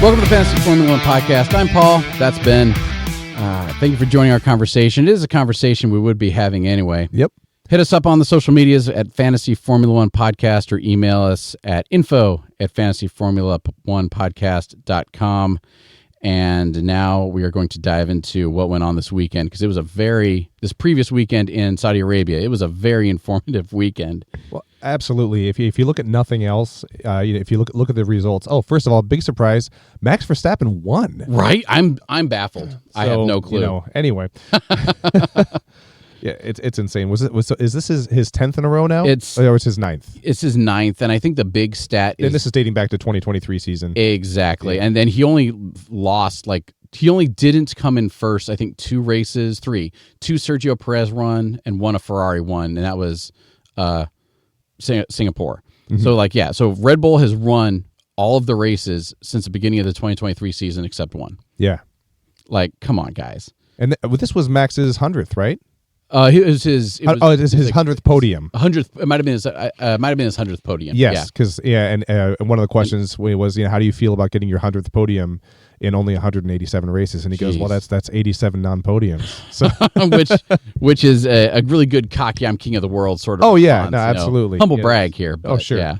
Welcome to the Fantasy Formula One podcast. I'm Paul. That's Ben. Thank you for joining our conversation. It is a conversation we would be having anyway. Yep. Hit us up on the social medias at Fantasy Formula One Podcast or email us at info@fantasyformula1podcast.com. And now we are going to dive into what went on this weekend because it was this previous weekend in Saudi Arabia. It was a very informative weekend. Well, absolutely. If you look at nothing else, if you look at the results. Oh, first of all, big surprise: Max Verstappen won. Right? I'm baffled. So, I have no clue. Anyway. Yeah, it's insane. Is this his 10th in a row now? It's his 9th. It's his 9th, and I think the big stat is... And this is dating back to 2023 season. Exactly. Yeah. And then he only didn't come in first, I think, 2 races, 3. 2 Sergio Perez run, and 1 a Ferrari won, and that was Singapore. Mm-hmm. So Red Bull has run all of the races since the beginning of the 2023 season except 1. Yeah. Come on, guys. And this was Max's 100th, right? It was his 100th podium. 100th. It might have been his 100th podium. Yes, because and one of the questions was, how do you feel about getting your 100th podium in only 187 races? And he goes, well, that's 87 non-podiums. So which is a really good cocky I'm king of the world sort of. Oh yeah, response, no, absolutely. Humble brag here. But, sure. Yeah.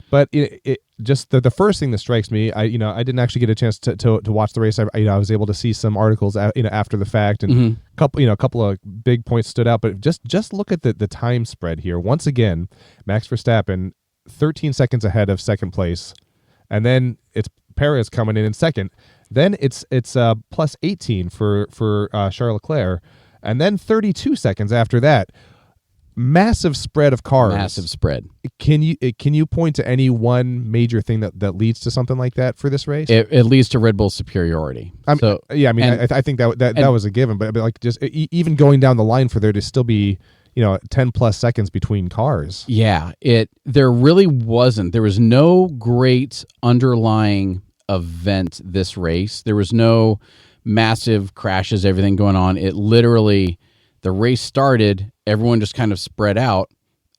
But it just the first thing that strikes me, I didn't actually get a chance to watch the race. I was able to see some articles after the fact, and a couple of big points stood out. But just look at the time spread here. Once again, Max Verstappen 13 seconds ahead of second place, and then it's Perez coming in second. Then it's plus 18 for Charles Leclerc, and then 32 seconds after that. Massive spread of cars. Massive spread. Can you point to any one major thing that leads to something like that for this race? It leads to Red Bull's superiority. I think that was a given, but just even going down the line for there to still be 10 plus seconds between cars. Yeah, there really wasn't. There was no great underlying event this race. There was no massive crashes, everything going on. It literally, the race started, everyone just kind of spread out,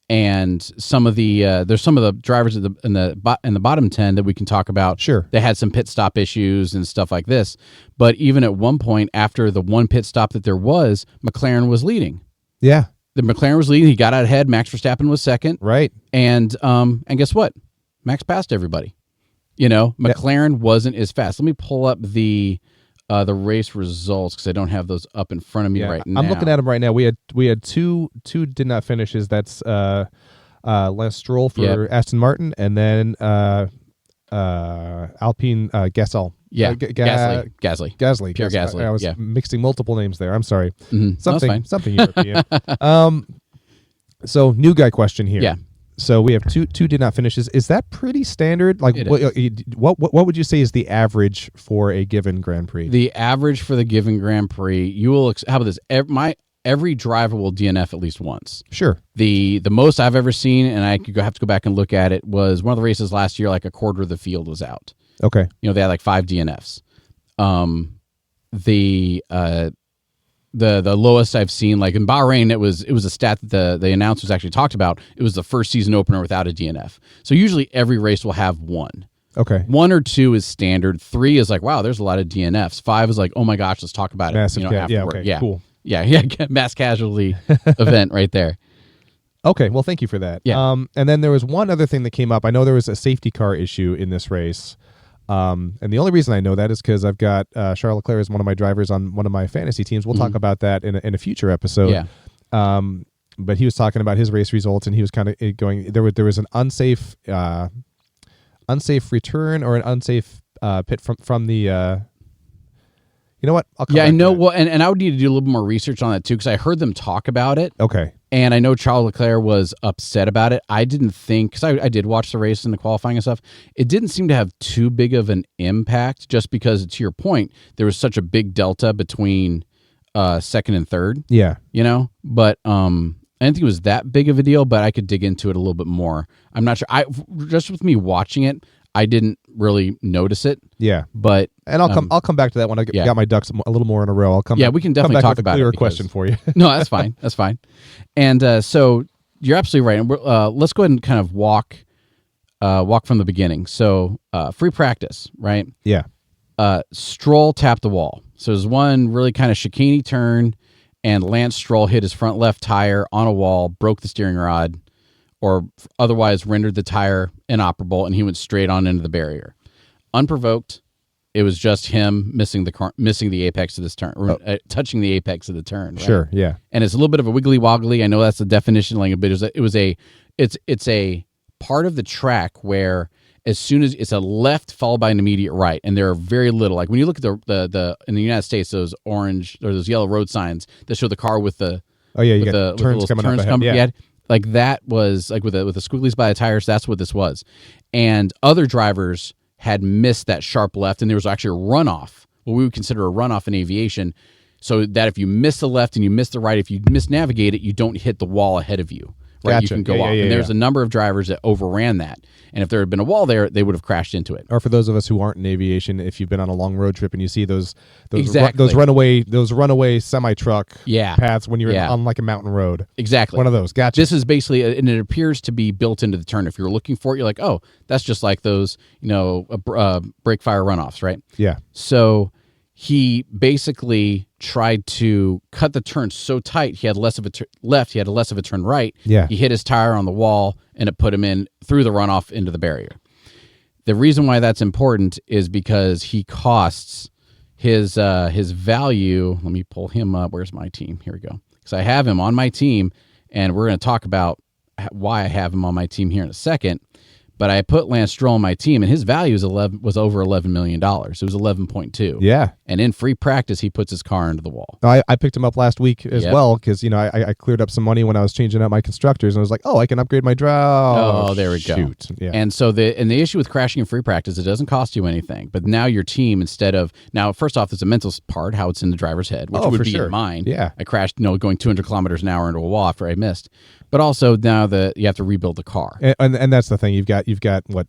and some of the there's some of the drivers in the bottom 10 that we can talk about. Sure, they had some pit stop issues and stuff like this. But even at one point, after the one pit stop that there was, McLaren was leading. Yeah, the McLaren was leading. He got out ahead. Max Verstappen was second. Right, and guess what? Max passed everybody. McLaren wasn't as fast. Let me pull up the race results because I don't have those up in front of me right now. I'm looking at them right now. We had two did not finishes. That's Lance Stroll for Aston Martin, and then Alpine Gasly. Yeah, Gasly. Pierre Gasly. I was mixing multiple names there. I'm sorry. Mm-hmm. Something European. So new guy question here. Yeah. So we have two did not finishes. Is that pretty standard? What would you say is the average for a given Grand Prix? The average for the given Grand Prix, you will. How about this? Every driver will DNF at least once. Sure. The most I've ever seen, and I could have to go back and look at it, was one of the races last year. Like a quarter of the field was out. Okay. They had like 5 DNFs. The lowest I've seen, like in Bahrain, it was a stat that the announcers actually talked about. It was the first season opener without a DNF. So usually every race will have 1. Okay. 1 or 2 is standard. 3 is like, wow, there's a lot of DNFs. 5 is like, oh my gosh, let's talk about it. Massive afterward. Yeah. Okay. Yeah. Cool. Yeah. Mass casualty event right there. Okay. Well, thank you for that. Yeah. And then there was one other thing that came up. I know there was a safety car issue in this race. And the only reason I know that is because I've got Charles Leclerc as one of my drivers on one of my fantasy teams. We'll talk about that in a future episode. Yeah. But he was talking about his race results, and he was kind of going. There was an unsafe return or an unsafe pit from the. You know what? I know. Well, and I would need to do a little bit more research on that too, because I heard them talk about it. Okay. And I know Charles Leclerc was upset about it. I didn't think, because I did watch the race and the qualifying and stuff, it didn't seem to have too big of an impact, just because, to your point, there was such a big delta between second and third. Yeah. But I didn't think it was that big of a deal, but I could dig into it a little bit more. I'm not sure. Just with me watching it, I didn't really notice it. Yeah, but I'll come back to that when I got my ducks a little more in a row. I'll come. Yeah, we can definitely talk about it. Clearer question for you. No, that's fine. That's fine. And so you're absolutely right. And let's go ahead and kind of walk from the beginning. So free practice, right? Yeah. Stroll tapped the wall. So there's one really kind of chicane turn, and Lance Stroll hit his front left tire on a wall, broke the steering rod, or otherwise rendered the tire inoperable, and he went straight on into the barrier. Unprovoked. It was just him missing the apex of this turn, or touching the apex of the turn. Right? Sure, yeah. And it's a little bit of a wiggly woggly. I know that's the definition language, but it's a part of the track where as soon as it's a left followed by an immediate right, and there are very little, like when you look at the in the United States, those orange or those yellow road signs that show the car with the turns coming up ahead. Yeah. Like that was like with the squigglies by the tires. That's what this was, and other drivers had missed that sharp left, and there was actually a runoff, what we would consider a runoff in aviation, so that if you miss the left and you miss the right, if you misnavigate it, you don't hit the wall ahead of you. Right, Gotcha. You can go off. And there's a number of drivers that overran that. And if there had been a wall there, they would have crashed into it. Or for those of us who aren't in aviation, if you've been on a long road trip and you see those runaway semi-truck paths when you're on like a mountain road. Exactly. One of those. Gotcha. This is basically, and it appears to be built into the turn. If you're looking for it, you're like, oh, that's just like those, brake fire runoffs, right? Yeah. So he basically tried to cut the turn so tight he had less of a left, he had less of a turn right. Yeah. He hit his tire on the wall, and it put him in through the runoff into the barrier. The reason why that's important is because he costs his value. Let me pull him up. Where's my team? Here we go. Because I have him on my team, and we're going to talk about why I have him on my team here in a second. But I put Lance Stroll on my team, and his value was over $11 million. It was 11.2. Yeah. And in free practice, he puts his car into the wall. I picked him up last week as well because, I cleared up some money when I was changing out my constructors, and I was like, I can upgrade my drive. Oh, there we go. Shoot. Yeah. And so the issue with crashing in free practice, it doesn't cost you anything. But now your team, now, first off, there's a mental part, how it's in the driver's head, which would be in mine. Yeah. I crashed, going 200 kilometers an hour into a wall after I missed. But also now that you have to rebuild the car. And that's the thing. You've got what?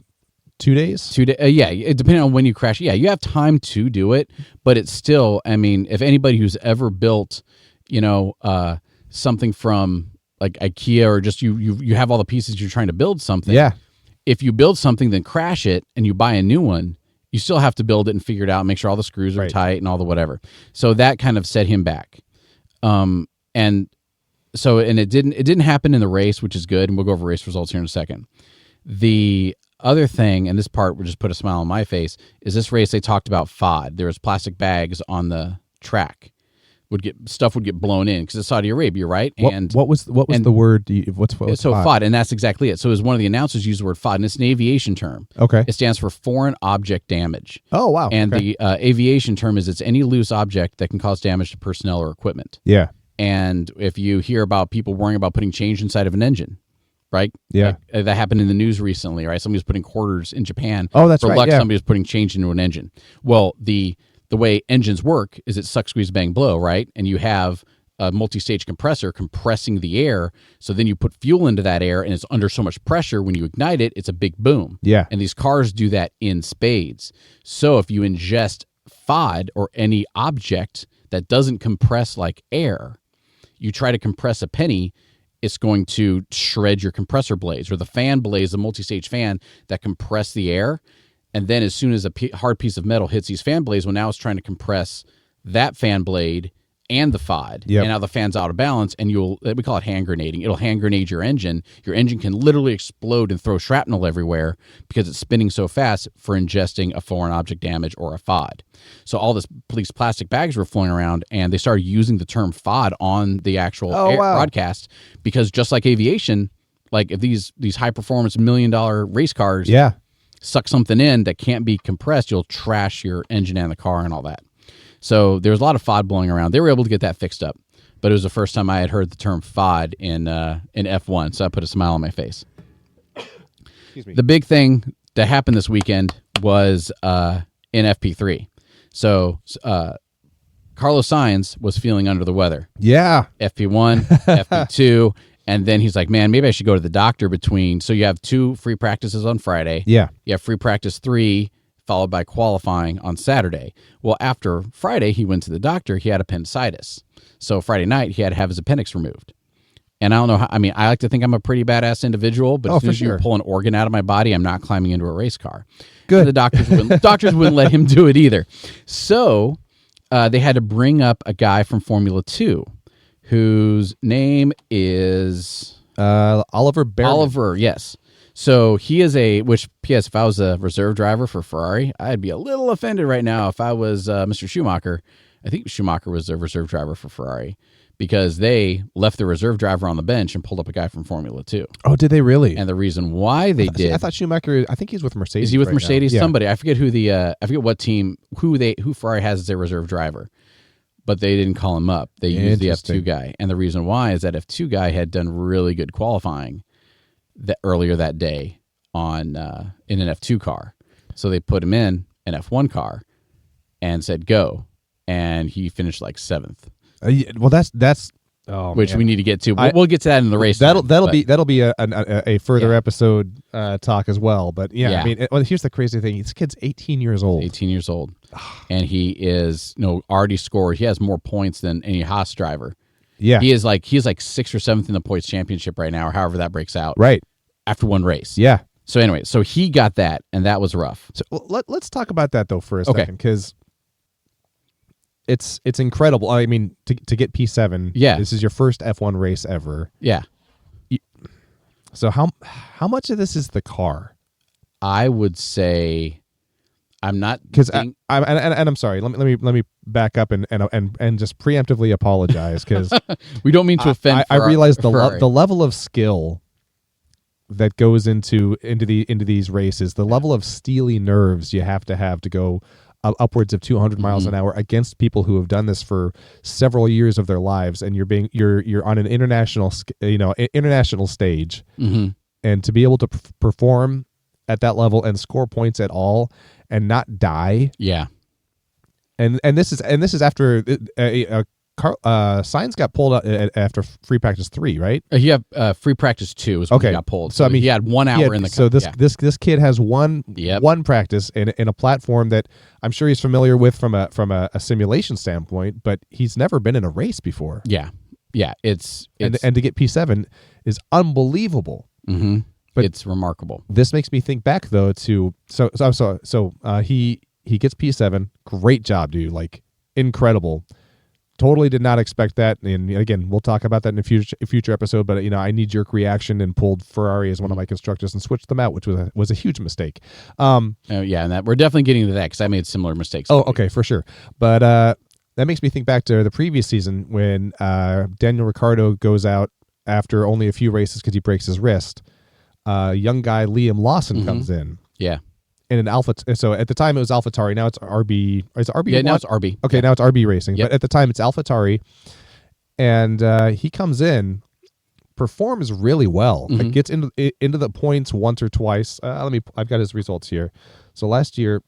2 days? 2 days. Depending on when you crash. Yeah, you have time to do it, but it's still, if anybody who's ever built, something from like IKEA or just you have all the pieces, you're trying to build something. Yeah. If you build something, then crash it and you buy a new one, you still have to build it and figure it out, make sure all the screws are tight and all the whatever. So that kind of set him back. And it didn't happen in the race, which is good. And we'll go over race results here in a second. The other thing, and this part would just put a smile on my face, is this race they talked about FOD. There was plastic bags on the track. Stuff would get blown in because it's Saudi Arabia, right? What was the word? What's FOD? And that's exactly it. So as one of the announcers used the word FOD, and it's an aviation term. Okay. It stands for foreign object damage. Oh, wow. And the aviation term is it's any loose object that can cause damage to personnel or equipment. Yeah. And if you hear about people worrying about putting change inside of an engine, right? Yeah. That happened in the news recently, right? Somebody was putting quarters in Japan. Oh, that's for right. luck, yeah. somebody was putting change into an engine. Well, the way engines work is it's suck, squeeze, bang, blow, right? And you have a multi-stage compressor compressing the air. So then you put fuel into that air, and it's under so much pressure. When you ignite it, it's a big boom. Yeah. And these cars do that in spades. So if you ingest FOD or any object that doesn't compress like air, you try to compress a penny, it's going to shred your compressor blades or the fan blades, the multi-stage fan that compress the air. And then as soon as a hard piece of metal hits these fan blades, well, now it's trying to compress that fan blade and the FOD. Yep. And now the fan's out of balance, and we call it hand grenading. It'll hand grenade your engine. Your engine can literally explode and throw shrapnel everywhere because it's spinning so fast for ingesting a foreign object damage or a FOD. So all these plastic bags were flowing around, and they started using the term FOD on the actual broadcast because just like aviation, like if these high-performance $1 million race cars suck something in that can't be compressed, you'll trash your engine and the car and all that. So there was a lot of FOD blowing around. They were able to get that fixed up, but it was the first time I had heard the term FOD in F1, so I put a smile on my face. Excuse me. The big thing that happened this weekend was in FP3. So Carlos Sainz was feeling under the weather. Yeah. FP1, FP2, and then he's like, man, maybe I should go to the doctor between. So you have 2 free practices on Friday. Yeah. You have free practice 3, followed by qualifying on Saturday. Well, after Friday, he went to the doctor. He had appendicitis. So Friday night, he had to have his appendix removed. And I don't know how, I mean, I like to think I'm a pretty badass individual, but as soon as you pull an organ out of my body, I'm not climbing into a race car. Good. And the doctors wouldn't let him do it either. So they had to bring up a guy from Formula 2 whose name is Oliver Behrman. Oliver, yes. So he is which P.S. if I was a reserve driver for Ferrari, I'd be a little offended right now if I was Mr. Schumacher. I think Schumacher was a reserve driver for Ferrari because they left the reserve driver on the bench and pulled up a guy from Formula 2. Oh, did they really? And the reason why they did... I thought Schumacher, I think he's with Mercedes. Is he with right Mercedes? Now. Yeah. Somebody. I forget who I forget what team, who Ferrari has as their reserve driver. But they didn't call him up. They used the F2 guy. And the reason why is that F2 guy had done really good qualifying earlier that day in an F2 car. So they put him in an F1 car and said, go. And he finished like 7th. Well, that's which we need to get to. We'll get to that in the race. That'll be a further episode talk as well. But I mean, here's the crazy thing: this kid's 18 years old. 18 years old, and he is already scored. He has more points than any Haas driver. Yeah, he is like 6th or 7th in the points championship right now, or however that breaks out. Right after one race. Yeah. So anyway, so he got that, and that was rough. So let's talk about that though for a second, because it's incredible. I mean, to get P7, this is your first F1 race ever. Yeah. So how much of this is the car? I would say I'm not, because I'm sorry. Let me back up and just preemptively apologize, because we don't mean to offend. I realize the level of skill that goes into these races, the level of steely nerves you have to go upwards of 200 miles an hour against people who have done this for several years of their lives, and you're on an international stage, and to be able to perform at that level and score points at all and not die. Yeah. And this is after Sainz got pulled out after free practice 3, right? He had free practice 2 is when he got pulled. So I mean, he had 1 hour in the car. So this kid has one practice in a platform that I'm sure he's familiar with from a simulation standpoint, but he's never been in a race before. Yeah. It's and to get P7 is unbelievable. Mm-hmm. But it's remarkable. This makes me think back though to he gets P7. Great job, dude! Like incredible. Totally did not expect that, and again, we'll talk about that in a future episode. But I knee-jerk reaction and pulled Ferrari as one of my constructors and switched them out, which was a huge mistake. And that we're definitely getting to that because I made similar mistakes. Oh, okay, for sure. But that makes me think back to the previous season when Daniel Ricciardo goes out after only a few races because he breaks his wrist. Young guy Liam Lawson comes in. Yeah. In an Alpha, so at the time it was AlphaTauri. Now it's RB. Is it RB? Yeah, now it's RB. Okay, now it's RB Racing. Yep. But at the time it's AlphaTauri, and he comes in, performs really well. Like gets into the points once or twice. I've got his results here. So last year,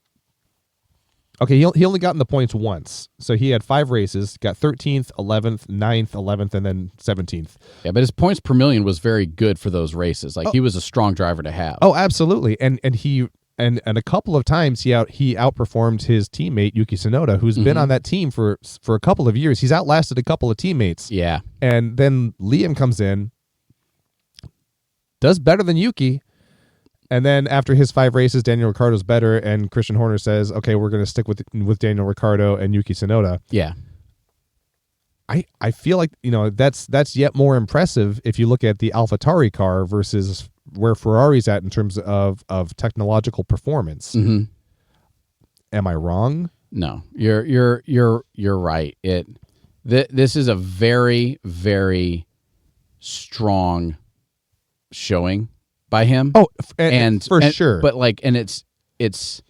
okay, he only got in the points once. So he had 5 races, got 13th, 11th, 9th, 11th, and then 17th. Yeah, but his points per million was very good for those races. Like he was a strong driver to have. Oh, absolutely, and he. And a couple of times he outperformed his teammate Yuki Tsunoda, who's been on that team for a couple of years. He's outlasted a couple of teammates. Yeah. And then Liam comes in, does better than Yuki, and then after his 5 races, Daniel Ricciardo's better, and Christian Horner says, "Okay, we're going to stick with Daniel Ricciardo and Yuki Tsunoda." Yeah. I feel like that's yet more impressive if you look at the AlphaTauri car versus where Ferrari's at in terms of technological performance. Mm-hmm. Am I wrong? No, you're right. This is a very, very strong showing by him. Oh, and sure. But it's.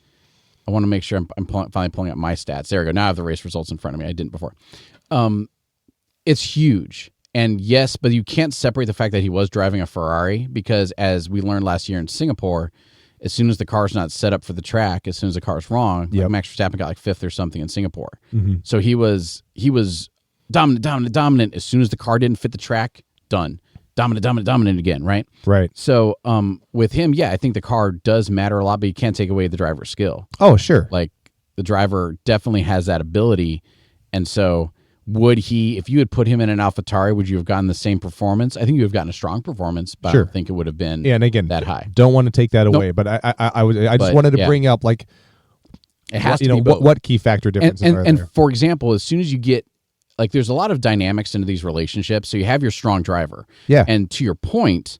I want to make sure I'm finally pulling up my stats. There we go. Now I have the race results in front of me. I didn't before. It's huge. And yes, but you can't separate the fact that he was driving a Ferrari because, as we learned last year in Singapore, as soon as the car's not set up for the track, as soon as the car's wrong, like Max Verstappen got like 5th or something in Singapore. Mm-hmm. So he was dominant. As soon as the car didn't fit the track, done. Dominant again, right? Right. So with him, I think the car does matter a lot, but you can't take away the driver's skill. Oh, sure. Like the driver definitely has that ability, and so would he, if you had put him in an AlphaTauri, would you have gotten the same performance? I think you would have gotten a strong performance, but Sure. I don't think it would have been and again, that high. Don't want to take that away, but I just wanted to bring up like, It has you to know, be both. what key factor differences are And there. for example, as soon as you get, like, there's a lot of dynamics into these relationships. So you have your strong driver. Yeah. And to your point,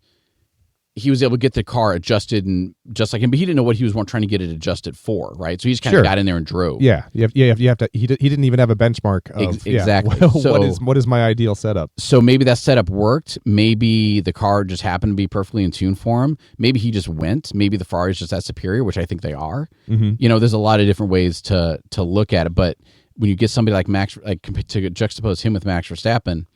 he was able to get the car adjusted and just like him, but he didn't know what he was trying to get it adjusted for, right? So he just kind of got in there and drove. Yeah, you have to. He didn't even have a benchmark of exactly. what is my ideal setup. So maybe that setup worked. Maybe the car just happened to be perfectly in tune for him. Maybe he just went. Maybe the Ferrari is just that superior, which I think they are. Mm-hmm. You know, there's a lot of different ways to look at it, but when you get somebody like Max, like to juxtapose him with Max Verstappen,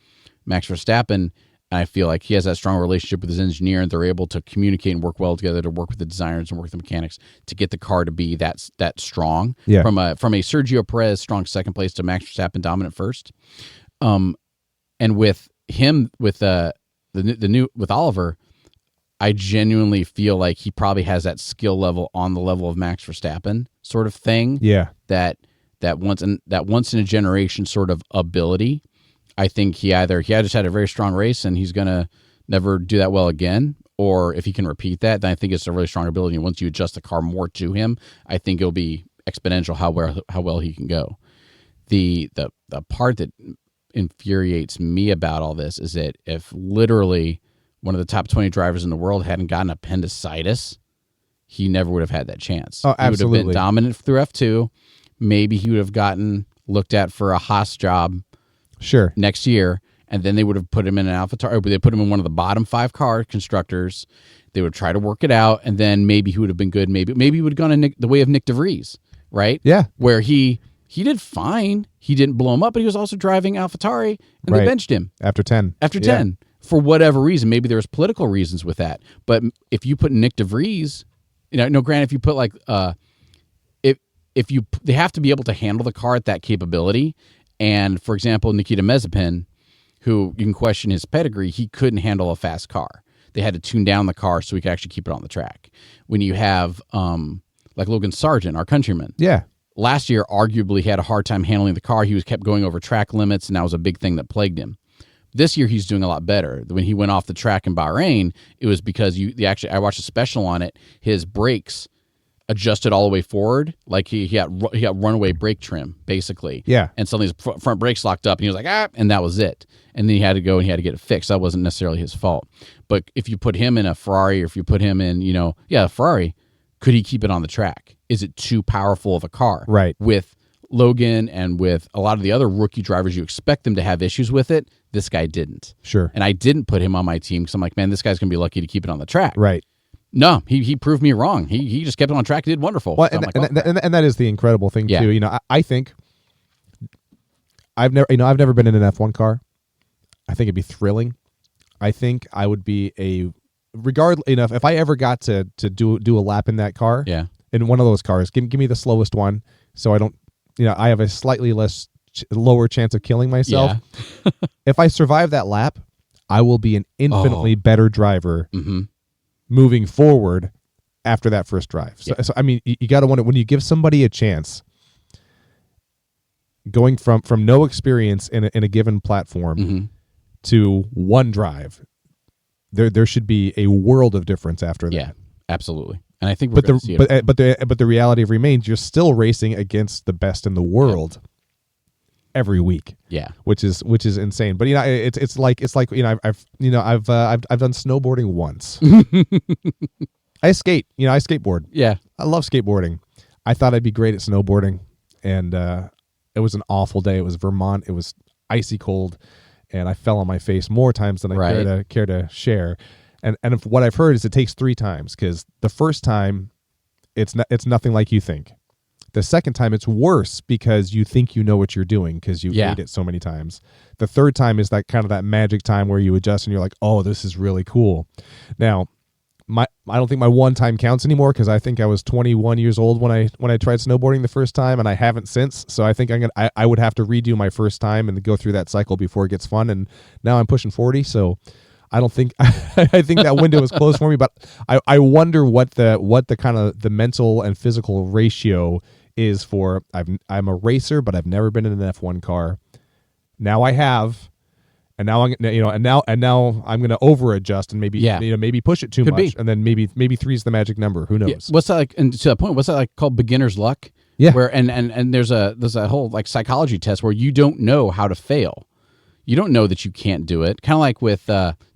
I feel like he has that strong relationship with his engineer, and they're able to communicate and work well together, to work with the designers and work with the mechanics to get the car to be that strong. Yeah. From a Sergio Perez strong second place to Max Verstappen dominant first. And with him, with the new with Oliver, I genuinely feel like he probably has that skill level on the level of Max Verstappen sort of thing. Yeah. That once in a generation sort of ability. I think he just had a very strong race and he's going to never do that well again. Or if he can repeat that, then I think it's a really strong ability. And once you adjust the car more to him, I think it'll be exponential how well he can go. The part that infuriates me about all this is that if literally one of the top 20 drivers in the world hadn't gotten appendicitis, he never would have had that chance. Oh, absolutely. He would have been dominant through F2. Maybe he would have gotten looked at for a Haas job next year, and then they would have put him in an AlphaTauri. They put him in one of the bottom 5 car constructors. They would try to work it out, and then maybe he would have been good. Maybe he would have gone in the way of Nick DeVries, right? Yeah, where he did fine. He didn't blow him up, but he was also driving AlphaTauri, and they benched him after 10. For whatever reason. Maybe there was political reasons with that. But if you put Nick DeVries, granted, if you put like they have to be able to handle the car at that capability. And, for example, Nikita Mazepin, who you can question his pedigree, he couldn't handle a fast car. They had to tune down the car so he could actually keep it on the track. When you have, like Logan Sargent, our countryman, last year arguably had a hard time handling the car. He kept going over track limits, and that was a big thing that plagued him. This year, he's doing a lot better. When he went off the track in Bahrain, it was because I watched a special on it. His brakes adjusted all the way forward, like he got runaway brake trim, basically. Yeah. And suddenly his front brakes locked up, and he was like, and that was it. And then he had to go and he had to get it fixed. That wasn't necessarily his fault. But if you put him in a Ferrari, or if you put him in, a Ferrari, could he keep it on the track? Is it too powerful of a car? Right. With Logan and with a lot of the other rookie drivers, you expect them to have issues with it. This guy didn't. Sure. And I didn't put him on my team because I'm like, man, this guy's going to be lucky to keep it on the track. Right. No, he proved me wrong. He just kept it on track. He did wonderful. Well, So and that is the incredible thing too. I think I've never been in an F1 car. I think it'd be thrilling. I think I would be if I ever got to do a lap in that car, in one of those cars, give me the slowest one, so I don't, I have a slightly lower chance of killing myself. Yeah. If I survive that lap, I will be an infinitely better driver. Mm-hmm. Moving forward after that first drive. So I mean, you got to wonder, when you give somebody a chance, going from no experience in a given platform to one drive, there should be a world of difference after that. Yeah, absolutely. And I think we're going to see it. But the reality remains, you're still racing against the best in the world every week. Yeah, which is insane. But it's like I've done snowboarding once. I skate. I skateboard. Yeah, I love skateboarding. I thought I'd be great at snowboarding, and it was an awful day. It was Vermont. It was icy cold, and I fell on my face more times than I care to share. And what I've heard is it takes 3 times, because the first time it's nothing like you think. The second time, it's worse because you think you know what you're doing because you ate it so many times. The third time is that kind of that magic time where you adjust and you're like, oh, this is really cool. Now, I don't think my one time counts anymore, because I think I was 21 years old when I tried snowboarding the first time, and I haven't since. So I think I would have to redo my first time and go through that cycle before it gets fun. And now I'm pushing 40, so I don't think I think that window is closed for me. But I wonder what the kind of the mental and physical ratio is for. I'm a racer, but I've never been in an F1 car. Now I have, and now and now I'm going to over adjust and maybe maybe push it too Could much, be. and then maybe 3's the magic number. Who knows? Yeah. What's that like? And to that point, what's that like called? Beginner's luck. Yeah. Where and there's a whole like psychology test where you don't know how to fail. You don't know that you can't do it. Kind of like with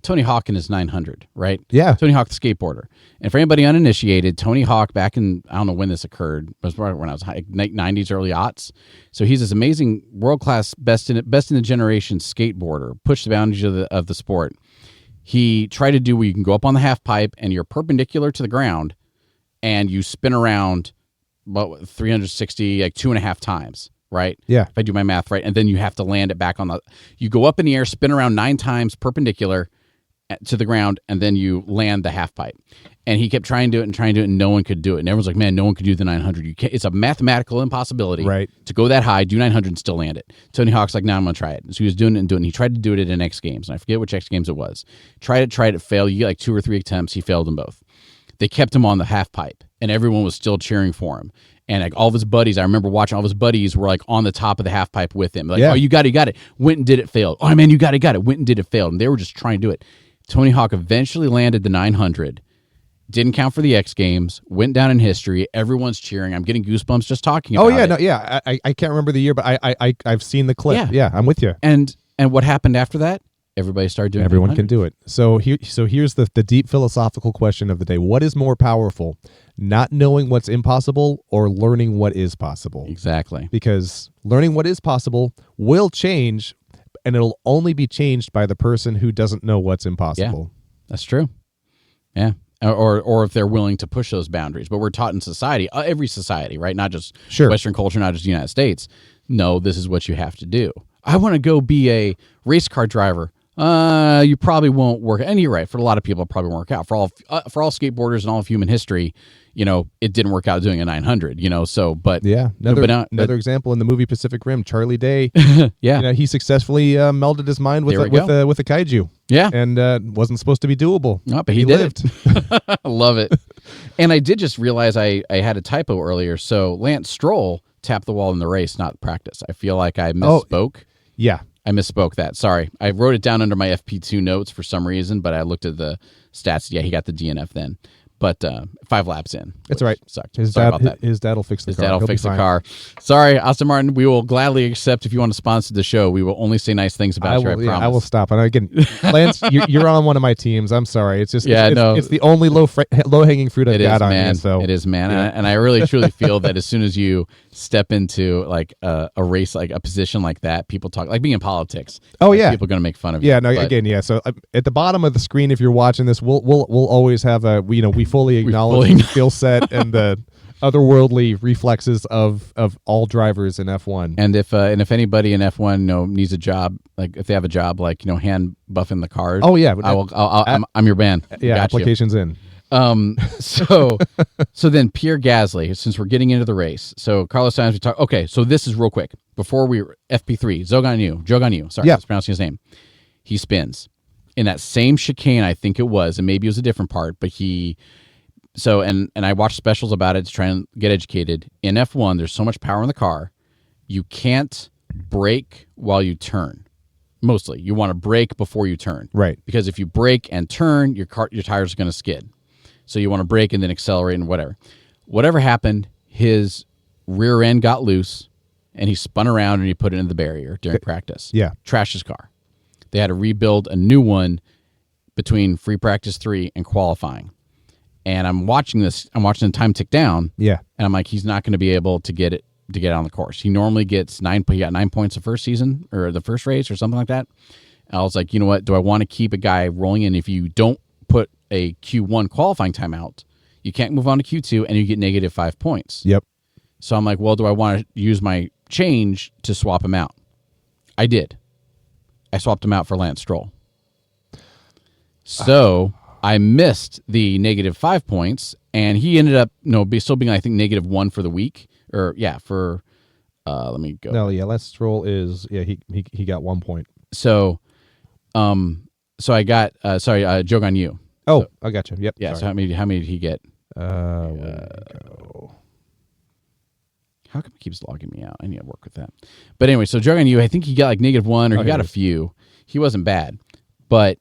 Tony Hawk and his 900, right? Yeah. Tony Hawk, the skateboarder. And for anybody uninitiated, Tony Hawk back in, I don't know when this occurred, it was right when I was late 90s, early aughts. So he's this amazing world-class, best in the generation skateboarder, pushed the boundaries of the sport. He tried to do where you can go up on the half pipe and you're perpendicular to the ground and you spin around about 360, like 2.5 times. Right? Yeah. If I do my math right. And then you have to land it back you go up in the air, spin around 9 times perpendicular to the ground, and then you land the half pipe. And he kept trying to do it, and no one could do it. And everyone's like, man, no one could do the 900. You can't, it's a mathematical impossibility to go that high, do 900 and still land it. Tony Hawk's like, I'm going to try it. So he was doing it and doing it. He tried to do it at X Games. And I forget which X Games it was. Tried it, failed. You get like 2 or 3 attempts. He failed them both. They kept him on the half pipe, and everyone was still cheering for him. And like all of his buddies, I remember watching all of his buddies were like on the top of the half pipe with him. Like, oh, you got it. Went and did it, failed. Oh, man, you got it. Went and did it, failed. And they were just trying to do it. Tony Hawk eventually landed the 900. Didn't count for the X Games. Went down in history. Everyone's cheering. I'm getting goosebumps just talking about it. Oh, yeah. No, yeah. I can't remember the year, but I've seen the clip. Yeah, I'm with you. And what happened after that? Everybody started doing it. Everyone can do it. So here's the deep philosophical question of the day. What is more powerful, not knowing what's impossible or learning what is possible? Exactly. Because learning what is possible will change, and it'll only be changed by the person who doesn't know what's impossible. Yeah, that's true. Yeah. Or if they're willing to push those boundaries. But we're taught in society, every society, right? Not just Western culture, not just the United States. No, this is what you have to do. I want to go be a race car driver. You probably won't work. And you're right. For a lot of people, it probably won't work out. For all skateboarders and all of human history, it didn't work out doing a 900. So, but yeah, another example in the movie Pacific Rim, Charlie Day. Yeah, he successfully melded his mind with a kaiju. Yeah, and wasn't supposed to be doable. No, but he lived. I love it. And I did just realize I had a typo earlier. So Lance Stroll tapped the wall in the race, not practice. I feel like I misspoke. Yeah. I misspoke that. Sorry. I wrote it down under my FP2 notes for some reason, but I looked at the stats. Yeah, he got the DNF then. But 5 laps in. That's all right. Sucked. His Sorry about that. His dad will fix the car. His dad will fix the car. Sorry, Aston Martin. We will gladly accept if you want to sponsor the show. We will only say nice things about you, I promise. I will stop. And again, Lance, you're on one of my teams. I'm sorry. It's just it's the only low-hanging fruit I've got on you. So. It is, man. Yeah. And I really, truly feel that as soon as you step into like a race, like a position like that, people talk, like being in politics. Oh, yeah. People are going to make fun of you. Yeah, no, again, yeah. So at the bottom of the screen, if you're watching this, we'll always have we fully acknowledge the skill set and the otherworldly reflexes of all drivers in F1. And if anybody in F1 needs a job, like if they have a job like hand buffing the cars, oh yeah, I'm your man. Yeah, applications in. So then Pierre Gasly, since we're getting into the race, so Carlos Sainz, we talk. Okay, so this is real quick before we FP3 Zhou Guanyu. Sorry, I was pronouncing his name. He spins in that same chicane, I think it was, and maybe it was a different part, but he. So, and I watched specials about it to try and get educated. In F1, there's so much power in the car, you can't brake while you turn. Mostly, you want to brake before you turn. Right. Because if you brake and turn, your tires are going to skid. So you want to brake and then accelerate and whatever. Whatever happened, his rear end got loose, and he spun around and he put it in the barrier during practice. Yeah. Trashed his car. They had to rebuild a new one between free practice 3 and qualifying. And I'm watching the time tick down. Yeah. And I'm like, he's not going to be able to get on the course. He normally gets 9. He got 9 points the first season or the first race or something like that. And I was like, you know what? Do I want to keep a guy rolling in? If you don't put a Q1 qualifying timeout, you can't move on to Q2 and you get -5 points. Yep. So I'm like, well, do I want to use my change to swap him out? I did. I swapped him out for Lance Stroll. So I missed the -5 points, and he ended up still being, I think, -1 for the week. Or for let me go. No, yeah, Lance Stroll is he got 1 point. So I got Zhou Guanyu. Oh, I got you. Yep. Yeah. Sorry. So how many did he get? Where did he go? How come it keeps logging me out? I need to work with that. But anyway, so Joe Gun Yu, I think he got like -1 or he got a few. He wasn't bad. But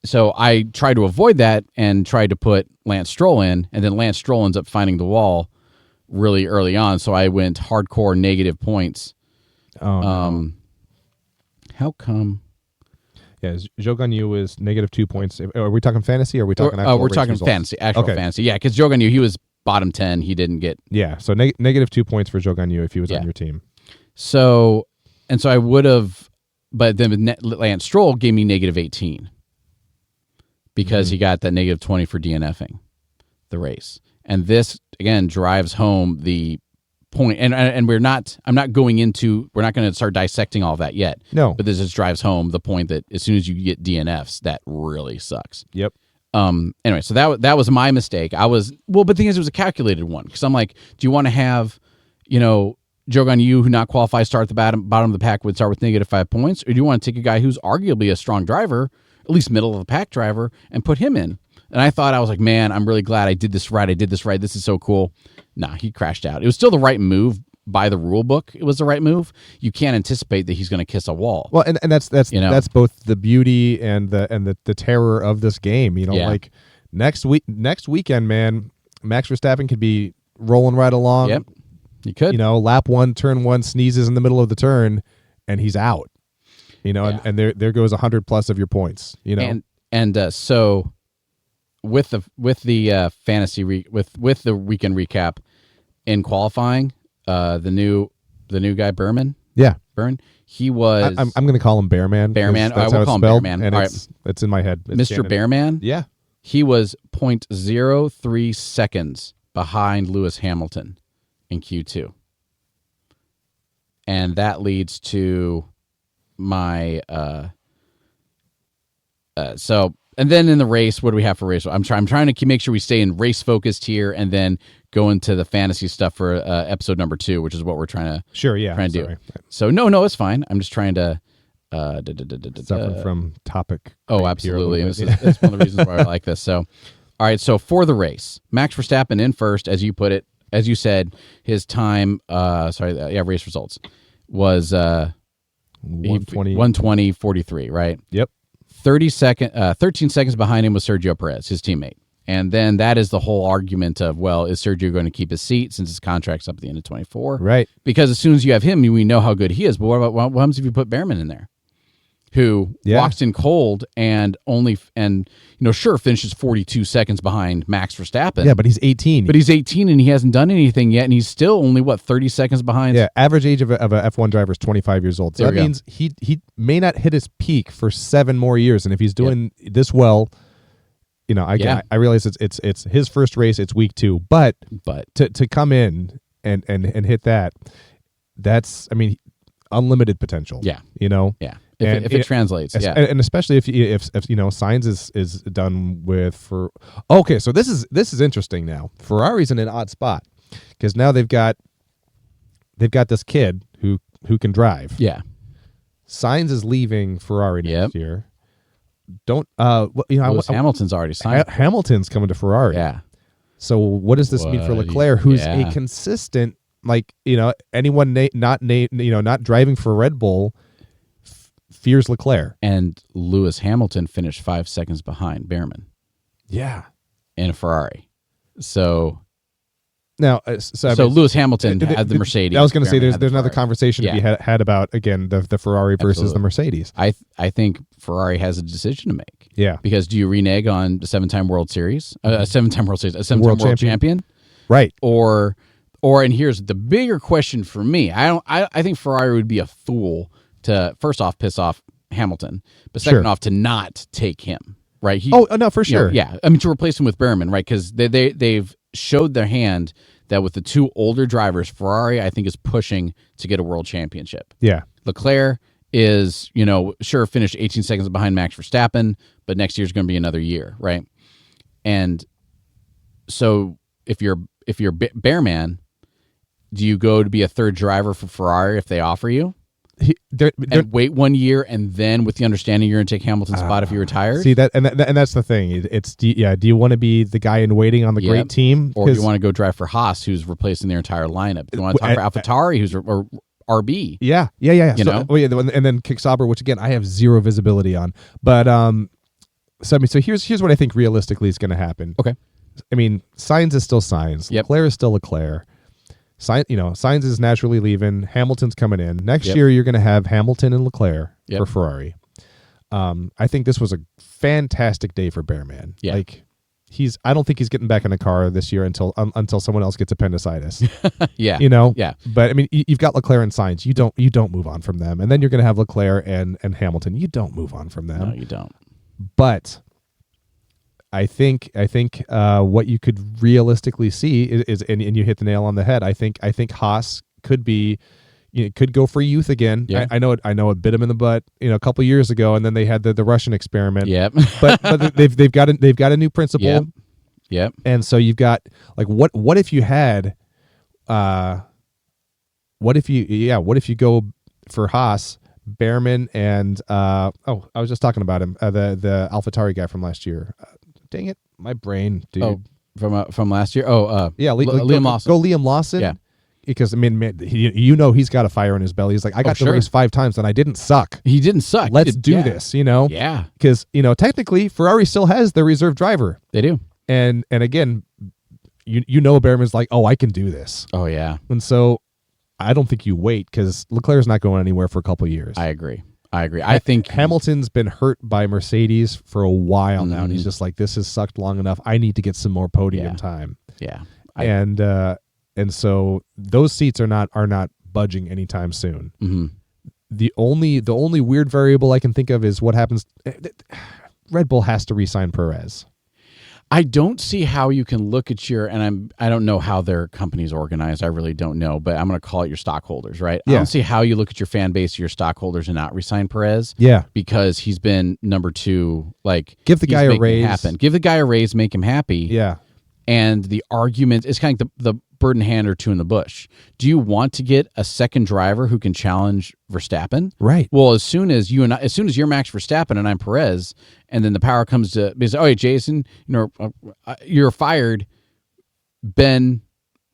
so I tried to avoid that and tried to put Lance Stroll in, and then Lance Stroll ends up finding the wall really early on. So I went hardcore negative points. Oh, no. How come? Yeah, Zhou Gun Yu is -2 points. Are we talking fantasy or are we talking actual we're talking results? fantasy, actual fantasy. Yeah, because Joe Gun Yu, he was bottom 10. He didn't get... Yeah, so -2 points for Zhou Gun Yu if he was on your team. So I would have... But then Lance Stroll gave me -18 because he got that -20 for DNFing the race. And this, again, drives home the point. And I'm not going to start dissecting all that yet. No. But this just drives home the point that as soon as you get DNFs, that really sucks. Yep. Anyway, so that was my mistake. But the thing is, it was a calculated one because I'm like, do you want to have, Joe Gun Yu, who not qualified, start at the bottom of the pack, would start with -5 points, or do you want to take a guy who's arguably a strong driver, at least middle of the pack driver, and put him in? And I was like, man, I'm really glad I did this right. This is so cool. Nah, he crashed out. It was still the right move by the rule book. It was the right move. You can't anticipate that he's going to kiss a wall. Well, and that's both the beauty and the terror of this game. Like next weekend, man, Max Verstappen could be rolling right along. Yep, he could. Lap 1, turn 1, sneezes in the middle of the turn, and he's out. And there goes 100+ of your points. So with the fantasy with the weekend recap in qualifying, the new guy Berman. Yeah, Byrne. He was. I'm going to call him Bearman. Bearman. That's I will call him Bearman. And all it's in my head. It's Mr. canon. Bearman. Yeah, he was 0.03 seconds behind Lewis Hamilton in Q2, and that leads to my And then in the race, what do we have for race? I'm trying to make sure we stay in race focused here, and then go into the fantasy stuff for episode number 2, which is what we're trying to do. So no, it's fine. I'm just trying to suffering from topic. Oh, absolutely. It's one of the reasons why I like this. So, all right. So for the race, Max Verstappen in first, as you put it, as you said, his time. Race results was 1:20.43. Right. Yep. 13 seconds behind him was Sergio Perez, his teammate. And then that is the whole argument of, well, is Sergio going to keep his seat since his contract's up at the end of 24? Right. Because as soon as you have him, we know how good he is. But what happens if you put Bearman in there? Who walks in cold and finishes 42 seconds behind Max Verstappen. Yeah, but he's 18. But he's 18 and he hasn't done anything yet, and he's still only 30 seconds behind. Yeah, average age of a F1 driver is 25 years old. So that means he may not hit his peak for 7 more years. And if he's doing this well, I realize it's his first race. It's week 2, but to come in and hit that's unlimited potential. Yeah, Yeah. If it translates, and especially if Sainz is done with for. Okay, so this is interesting now. Ferrari's in an odd spot because now they've got this kid who can drive. Yeah, Sainz is leaving Ferrari next year. Hamilton's already signed. Hamilton's coming to Ferrari. Yeah. So what does this mean for Leclerc, who's a consistent, anyone not driving for Red Bull fears Leclerc. And Lewis Hamilton finished 5 seconds behind Bearman. Yeah. In a Ferrari. So now, Lewis Hamilton had the Mercedes. I was going to say there's another conversation to be had about, again, the Ferrari versus the Mercedes. I think Ferrari has a decision to make. Yeah. Because do you renege on the 7-time World Champion? Right. Or and here's the bigger question for me. I think Ferrari would be a fool to, first off, piss off Hamilton, but second off, to not take him, right? No, for sure. To replace him with Bearman, right? Because they've showed their hand that with the 2 older drivers, Ferrari, I think, is pushing to get a world championship. Yeah. Leclerc is, finished 18 seconds behind Max Verstappen, but next year's going to be another year, right? And so if you're Bearman, do you go to be a third driver for Ferrari if they offer you? and wait 1 year, and then with the understanding you're going to take Hamilton's spot if you retire. See that, and that's the thing. It's do you want to be the guy in waiting on the great team, or do you want to go drive for Haas, who's replacing their entire lineup? Do you want to talk for AlphaTauri, who's or RB? Yeah. You know, and then Kick Sauber, which again I have zero visibility on. But so here's what I think realistically is going to happen. Okay. I mean, Sainz is still Sainz. Yep. Leclerc is still Leclerc. Sainz is naturally leaving. Hamilton's coming in. Next year, you're going to have Hamilton and Leclerc for Ferrari. I think this was a fantastic day for Bearman. Yeah. Like, I don't think he's getting back in a car this year until someone else gets appendicitis. Yeah. You know? Yeah. But I mean, you've got Leclerc and Sainz. You don't move on from them. And then you're going to have Leclerc and Hamilton. You don't move on from them. No, you don't. But I think what you could realistically see is and you hit the nail on the head. I think Haas could could go for youth again. Yeah. I know it bit him in the butt, a couple years ago, and then they had the Russian experiment. Yep. but they've got a new principal. Yep. And so you've got like what if you had what if you go for Haas, Bearman, and I was just talking about him, the AlphaTauri guy from last year. Dang it, my brain, dude. Oh, from last year. Liam Lawson. Go Liam Lawson. Yeah, because I mean, he's got a fire in his belly. He's like, I got to race 5 times and I didn't suck. He didn't suck. Let's do this. Yeah, because technically Ferrari still has their reserve driver. They do. And again, Bearman's like, oh, I can do this. Oh yeah. And so I don't think you wait because Leclerc's not going anywhere for a couple of years. I agree. I think Hamilton's been hurt by Mercedes for a while now, and he's just like, this has sucked long enough. I need to get some more podium time. Yeah. And so those seats are not budging anytime soon. Mm-hmm. The only weird variable I can think of is what happens. Red Bull has to re-sign Perez. I don't see how you can look at I don't know how their company's organized. I really don't know, but I'm going to call it your stockholders, right? Yeah. I don't see how you look at your fan base, your stockholders, and not resign Perez. Yeah. Because he's been number 2. Like, give the guy a raise. Give the guy a raise, make him happy. Yeah. And the argument is kind of like the bird in hand or two in the bush. Do you want to get a second driver who can challenge Verstappen? Right. Well, as soon as you're Max Verstappen and I'm Perez, and then the power comes to because, oh, hey, Jason, you're fired. Ben,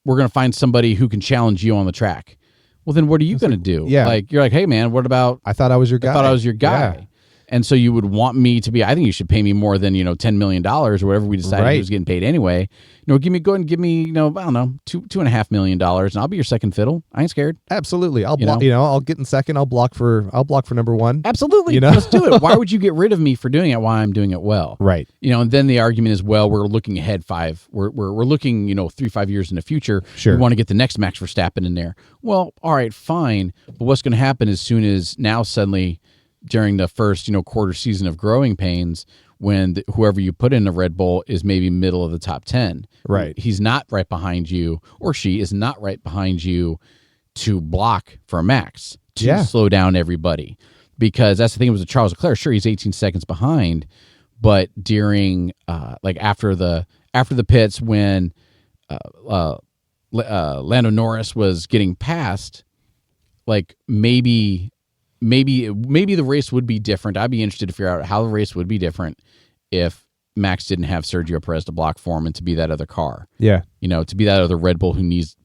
we're going to find somebody who can challenge you on the track. Well, then what are you going to do? Yeah. Like, you're like, hey, man, what about? I thought I was your guy. Yeah. And so you would want me to be, I think you should pay me more than, $10 million or whatever we decided he was getting paid anyway. Go ahead and give me, I don't know, $2.5 million, and I'll be your second fiddle. I ain't scared. Absolutely. I'll block, I'll get in second. I'll block for number 1. Absolutely. Let's do it. Why would you get rid of me for doing it while I'm doing it well? Right. And then the argument is, well, we're looking ahead 5. We're looking, 3-5 years in the future. Sure. We want to get the next Max Verstappen in there. Well, all right, fine. But what's going to happen as soon as now suddenly during the first, quarter season of growing pains, when whoever you put in the Red Bull is maybe middle of the top 10. Right. He's not right behind you, or she is not right behind you to block for Max, to slow down everybody. Because that's the thing with Charles Leclerc. Sure, he's 18 seconds behind, but during, after the pits when Lando Norris was getting passed, maybe the race would be different. I'd be interested to figure out how the race would be different if Max didn't have Sergio Perez to block for him and to be that other car. Yeah. To be that other Red Bull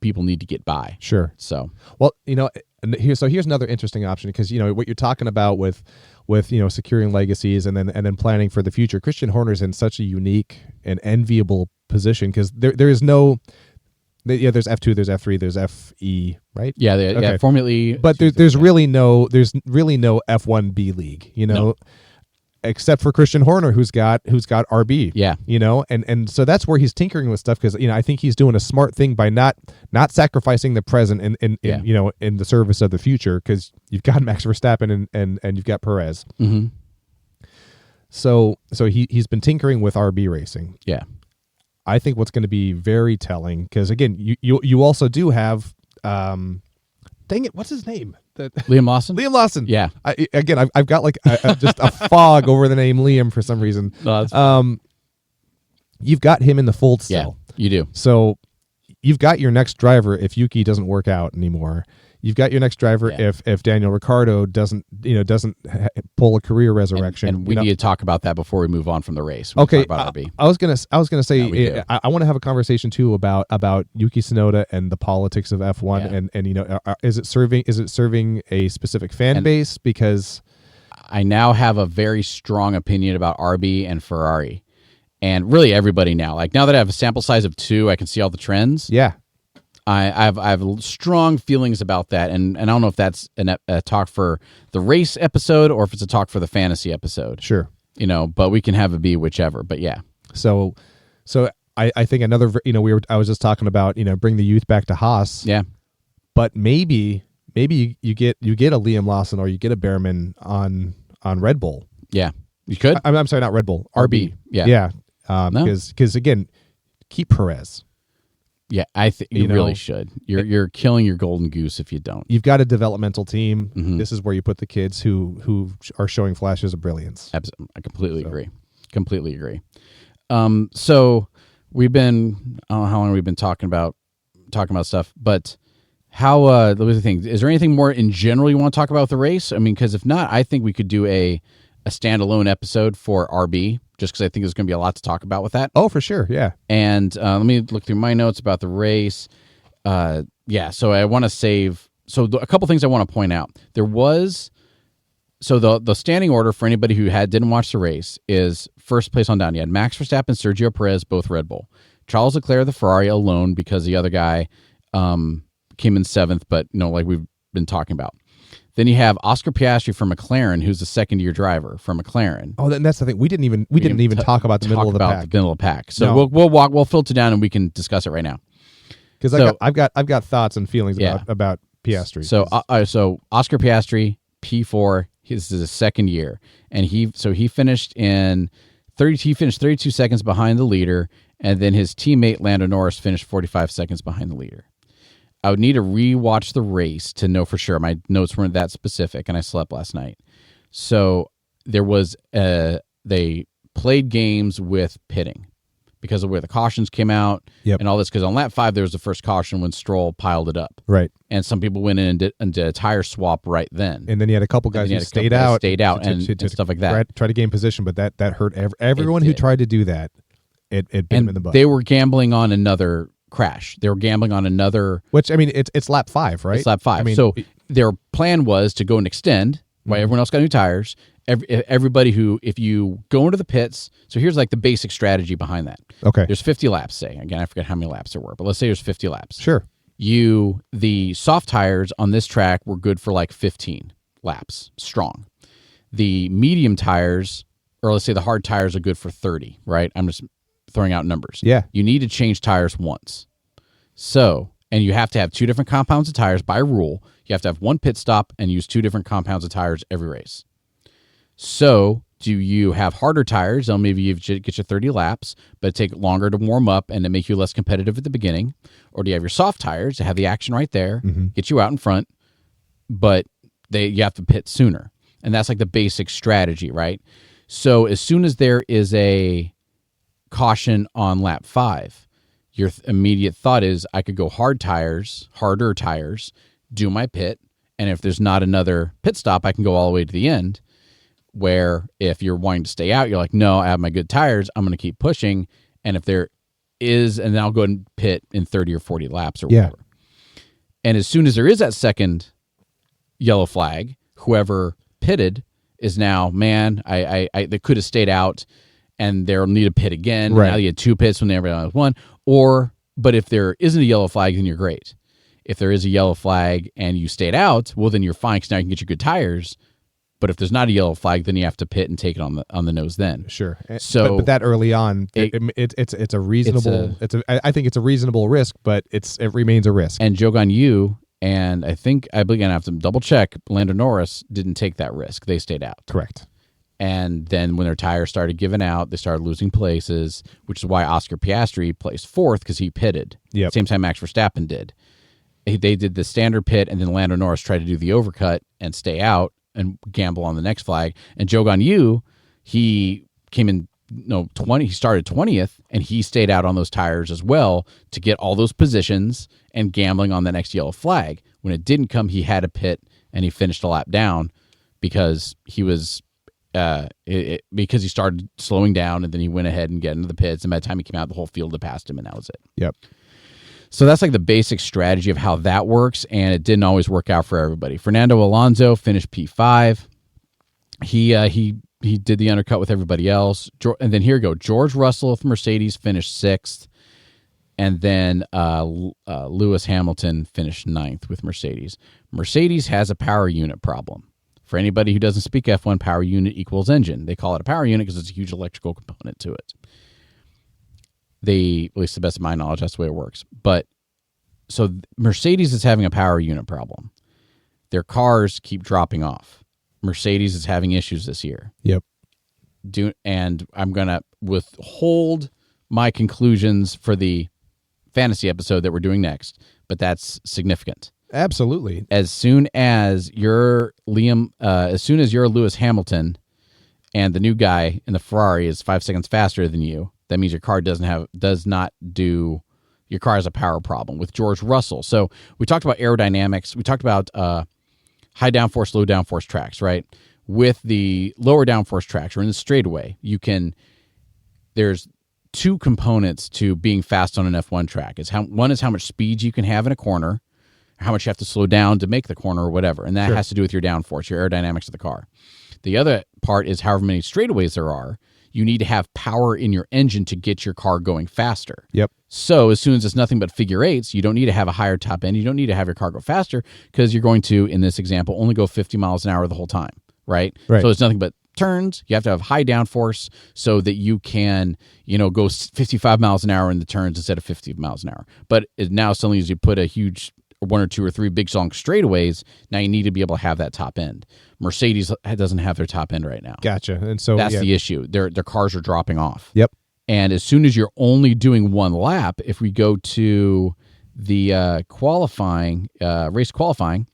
people need to get by. Sure. So, well, here's another interesting option because, what you're talking about with securing legacies and then planning for the future. Christian Horner's in such a unique and enviable position because there is no. There's F2, there's F3, there's FE, right? Yeah, yeah, Formula E. But there's really no F1B league, No. except for Christian Horner, who's got RB. Yeah, and so that's where he's tinkering with stuff because I think he's doing a smart thing by not sacrificing the present in the service of the future because you've got Max Verstappen and you've got Perez. Mm-hmm. So he's been tinkering with RB racing. Yeah. I think what's going to be very telling, because again, you also do have, dang it, what's his name? Liam Lawson. Liam Lawson. Yeah. I've got just a fog over the name Liam for some reason. No, you've got him in the fold still. Yeah, you do. So you've got your next driver if Yuki doesn't work out anymore. you've got your next driver. Yeah. If Daniel Ricciardo doesn't pull a career resurrection, and we need to talk about that before we move on from the race. Okay, about RB. I was gonna say Yeah, I want to have a conversation too about Yuki Tsunoda and the politics of F1, and is it serving a specific fan base? Because I now have a very strong opinion about RB and Ferrari, and really everybody now. Like now that I have a sample size of 2, I can see all the trends. Yeah, I have strong feelings about that, and I don't know if that's a talk for the race episode or if it's a talk for the fantasy episode. Sure, but we can have it be whichever. But yeah, so I think another I was just talking about bring the youth back to Haas. Yeah, but maybe you get a Liam Lawson or you get a Behrman on Red Bull. Yeah, you could. I'm sorry, not Red Bull. RB. Yeah. Because again, keep Perez. Yeah, I think you really should. You're killing your golden goose if you don't. You've got a developmental team. Mm-hmm. This is where you put the kids who are showing flashes of brilliance. Absolutely. I completely agree. Completely agree. So we've been, I don't know how long we've been talking about stuff, but how, what was the thing? Is there anything more in general you want to talk about with the race? I mean, because if not, I think we could do a standalone episode for RB, just because I think there's going to be a lot to talk about with that. Oh, for sure. Yeah. And let me look through my notes about the race. So I want to save. So a couple things I want to point out. There was, so the standing order for anybody who didn't watch the race is first place on down. You had Max Verstappen, Sergio Perez, both Red Bull. Charles Leclerc, the Ferrari, alone because the other guy came in 7th, but like we've been talking about. Then you have Oscar Piastri from McLaren, who's the second-year driver from McLaren. Oh, then that's the thing. We didn't even talk about the middle of the pack. So no. we'll filter down and we can discuss it right now. Because I've got thoughts and feelings about Piastri. So Oscar Piastri, P4, this is his second year, and he finished in 32 seconds behind the leader, and then his teammate Lando Norris finished 45 seconds behind the leader. I would need to rewatch the race to know for sure. My notes weren't that specific, and I slept last night. So there was they played games with pitting because of where the cautions came out and all this. Because on lap 5, there was the first caution when Stroll piled it up. Right. And some people went in and did a tire swap right then. And then you had a couple guys who stayed out and stuff like that. Try to gain position, but that hurt everyone who tried to do that. It bit them in the butt. They were gambling on another crash. They were gambling on another. Which, I mean, it's lap 5, right? It's lap 5. I mean, so their plan was to go and extend while everyone else got new tires. Everybody if you go into the pits, so here's like the basic strategy behind that. Okay. There's 50 laps, say. Again, I forget how many laps there were, but let's say there's 50 laps. Sure. The soft tires on this track were good for like 15 laps strong. The medium tires, or let's say the hard tires, are good for 30, right? I'm just throwing out numbers. Yeah. You need to change tires once. So, and you have to have 2 different compounds of tires by rule. You have to have one pit stop and use 2 different compounds of tires every race. So, do you have harder tires? They'll maybe get you 30 laps, but take longer to warm up and to make you less competitive at the beginning. Or do you have your soft tires to have the action right there, get you out in front, but you have to pit sooner. And that's like the basic strategy, right? So, as soon as there is a caution on lap 5, your immediate thought is I could go harder tires, do my pit, and if there's not another pit stop, I can go all the way to the end. Where if you're wanting to stay out, you're like, no, I have my good tires, I'm going to keep pushing, and if there is, and then I'll go and pit in 30 or 40 laps or whatever. And as soon as there is that second yellow flag, whoever pitted is now, man, they could have stayed out, and they'll need a pit again. Right. Now you had 2 pits when everybody has 1. But if there isn't a yellow flag, then you're great. If there is a yellow flag and you stayed out, well, then you're fine because now you can get your good tires. But if there's not a yellow flag, then you have to pit and take it on the nose then. Sure. So, but that early on, it's a reasonable. I think it's a reasonable risk, but it remains a risk. And Jogan Yu and I believe I have to double check. Lando Norris didn't take that risk; they stayed out. Correct. And then when their tires started giving out, they started losing places, which is why Oscar Piastri placed 4th because he pitted. Yep. Same time Max Verstappen did. They did the standard pit, and then Lando Norris tried to do the overcut and stay out and gamble on the next flag. And Jogan Yu, he came in 20. He started 20th, and he stayed out on those tires as well to get all those positions and gambling on the next yellow flag. When it didn't come, he had a pit and he finished a lap down because he was because he started slowing down, and then he went ahead and got into the pits, and by the time he came out, the whole field had passed him, and that was it. Yep. So that's like the basic strategy of how that works, and it didn't always work out for everybody. Fernando Alonso finished P5. He did the undercut with everybody else, and then here we go. George Russell with Mercedes finished 6th, and then Lewis Hamilton finished 9th with Mercedes. Mercedes has a power unit problem. For anybody who doesn't speak F1, power unit equals engine. They call it a power unit because it's a huge electrical component to it. At least to the best of my knowledge, that's the way it works. But so Mercedes is having a power unit problem. Their cars keep dropping off. Mercedes is having issues this year. Yep. And I'm going to withhold my conclusions for the fantasy episode that we're doing next, but that's significant. Absolutely. As soon as you're Lewis Hamilton and the new guy in the Ferrari is 5 seconds faster than you, that means your car your car has a power problem with George Russell. So we talked about aerodynamics. We talked about high downforce, low downforce tracks, right? With the lower downforce tracks or in the straightaway, there's two components to being fast on an F1 track. One is how much speed you can have in a corner, how much you have to slow down to make the corner or whatever. And that has to do with your downforce, your aerodynamics of the car. The other part is however many straightaways there are, you need to have power in your engine to get your car going faster. Yep. So as soon as it's nothing but figure eights, you don't need to have a higher top end. You don't need to have your car go faster because you're going to, in this example, only go 50 miles an hour the whole time, right? So it's nothing but turns. You have to have high downforce so that you can, go 55 miles an hour in the turns instead of 50 miles an hour. But now suddenly as you put a huge 1 or 2 or 3 big long straightaways, now you need to be able to have that top end. Mercedes doesn't have their top end right now. Gotcha. And so that's the issue. Their cars are dropping off. Yep. And as soon as you're only doing one lap, if we go to the race qualifying,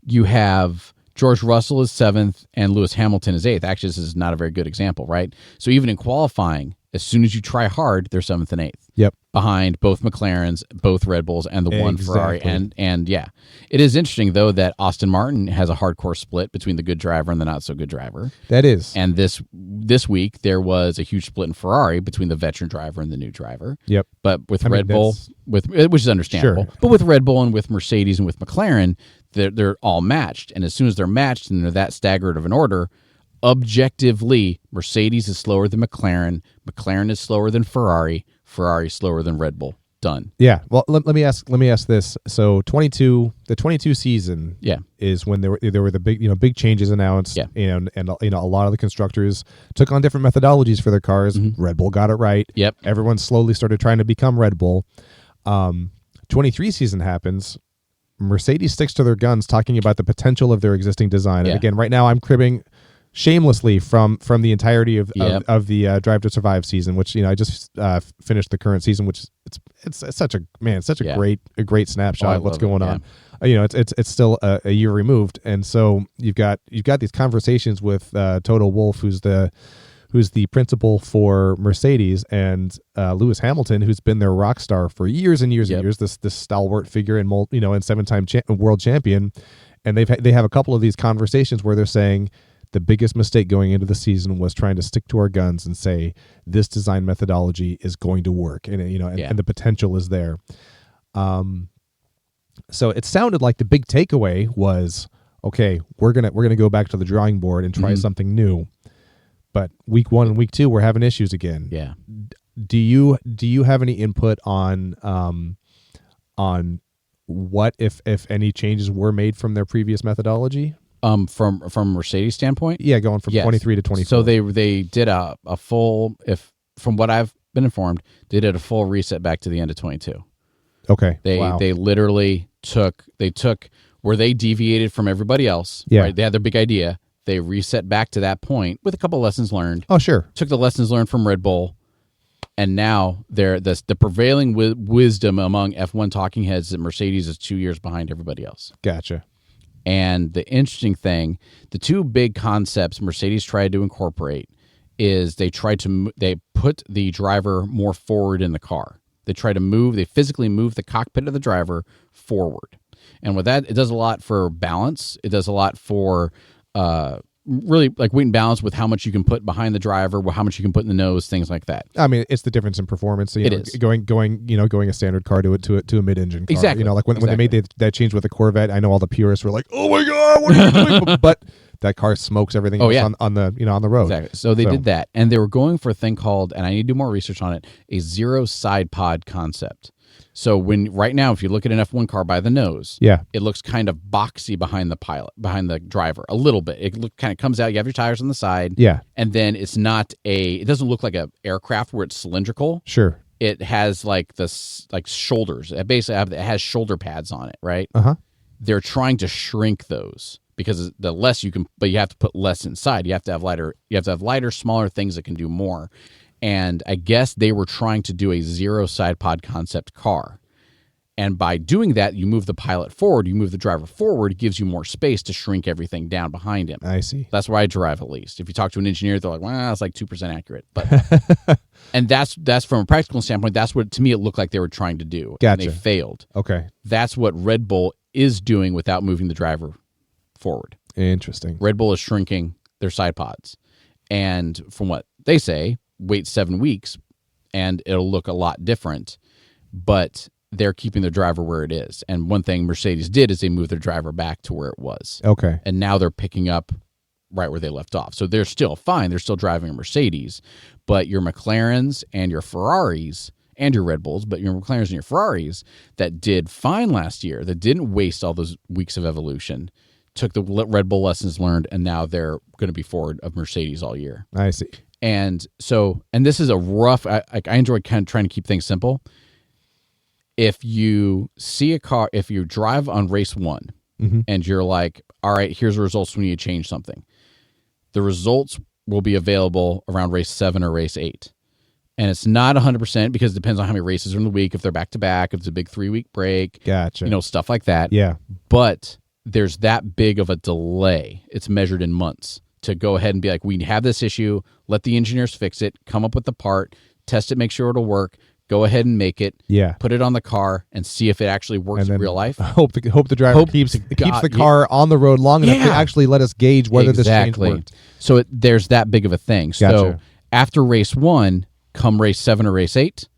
you have George Russell is 7th and Lewis Hamilton is 8th. Actually, this is not a very good example, right? So even in qualifying, as soon as you try hard, they're 7th and 8th. Yep. Behind both McLarens, both Red Bulls, and the one Ferrari. And yeah. It is interesting, though, that Aston Martin has a hardcore split between the good driver and the not-so-good driver. That is. And this week, there was a huge split in Ferrari between the veteran driver and the new driver. Yep. But with Red Bull, which is understandable. Sure. But with Red Bull and with Mercedes and with McLaren, they're all matched. And as soon as they're matched and they're that staggered of an order, objectively, Mercedes is slower than McLaren. McLaren is slower than Ferrari. Ferrari slower than Red Bull. Done. Yeah. Well, let me ask this. So the 22 season is when there were the big changes announced. Yeah. And a lot of the constructors took on different methodologies for their cars. Mm-hmm. Red Bull got it right. Yep. Everyone slowly started trying to become Red Bull. 23 season happens. Mercedes sticks to their guns, talking about the potential of their existing design. And again, right now I'm cribbing shamelessly from the entirety of the Drive to Survive season, which I just finished the current season, which it's such a great snapshot of what's going on. It's still a year removed, and so you've got these conversations with Toto Wolff, who's the principal for Mercedes, and Lewis Hamilton, who's been their rock star for years and years and years. This stalwart figure and 7-time world champion, and they have a couple of these conversations where they're saying the biggest mistake going into the season was trying to stick to our guns and say this design methodology is going to work, and and the potential is there. So it sounded like the big takeaway was, okay, we're gonna go back to the drawing board and try something new. But week 1 and week 2, we're having issues again. Yeah. Do you have any input on what if any changes were made from their previous methodology? From Mercedes standpoint? Yeah, going from 23 to 24. So they did a full, from what I've been informed, they did a full reset back to the end of 22. Okay. They literally took where they deviated from everybody else. Yeah. Right? They had their big idea. They reset back to that point with a couple lessons learned. Oh, sure. Took the lessons learned from Red Bull, and now the prevailing wisdom among F1 talking heads that Mercedes is 2 years behind everybody else. Gotcha. And the interesting thing, the two big concepts Mercedes tried to incorporate is they put the driver more forward in the car. They physically move the cockpit of the driver forward. And with that, it does a lot for balance. It does a lot for really like weight and balance with how much you can put behind the driver, how much you can put in the nose, things like that. I mean, it's the difference in performance. So, It is. Going a standard car to a mid-engine car. Exactly. Like when they made that change with the Corvette, I know all the purists were like, "Oh my God, what are you doing?" But that car smokes everything else on the road. Exactly. So they did that, and they were going for a thing called, and I need to do more research on it, a zero side pod concept. So right now, if you look at an F1 car by the nose, it looks kind of boxy behind the driver a little bit. It kind of comes out. You have your tires on the side, and then it doesn't look like a aircraft where it's cylindrical. Sure. It has like shoulders. It basically has shoulder pads on it, right? They're trying to shrink those because the less you can, but you have to put less inside. You have to have lighter, smaller things that can do more. And I guess they were trying to do a zero side pod concept car. And by doing that, you move the pilot forward, you move the driver forward, it gives you more space to shrink everything down behind him. I see. That's where I drive, at least. If you talk to an engineer, they're like, well, it's like 2% accurate. But and that's from a practical standpoint, that's what, to me, it looked like they were trying to do. Gotcha. And they failed. Okay. That's what Red Bull is doing without moving the driver forward. Interesting. Red Bull is shrinking their side pods. And from what they say, wait 7 weeks and it'll look a lot different, but they're keeping the driver where it is. And one thing Mercedes did is they moved their driver back to where it was. Okay. And now they're picking up right where they left off. So they're still fine. They're still driving a Mercedes, but your McLarens and your Ferraris and your Red Bulls, but your McLarens and your Ferraris that did fine last year, that didn't waste all those weeks of evolution, took the Red Bull lessons learned, and now they're going to be forward of Mercedes all year. I see. And so, and this is a rough, I enjoy kind of trying to keep things simple. If you see a car, if you drive on race 1 and you're like, all right, here's the results when you change something. The results will be available around race 7 or race 8. And it's not 100% because it depends on how many races are in the week, if they're back to back, if it's a big 3-week break, Gotcha. Stuff like that. Yeah. But there's that big of a delay. It's measured in months to go ahead and be like, we have this issue, let the engineers fix it, come up with the part, test it, make sure it'll work, go ahead and make it, put it on the car, and see if it actually works in real life. Hope the driver keeps the car on the road long enough to actually let us gauge whether this change worked. So there's that big of a thing. Gotcha. So after race 1, come race 7 or race 8,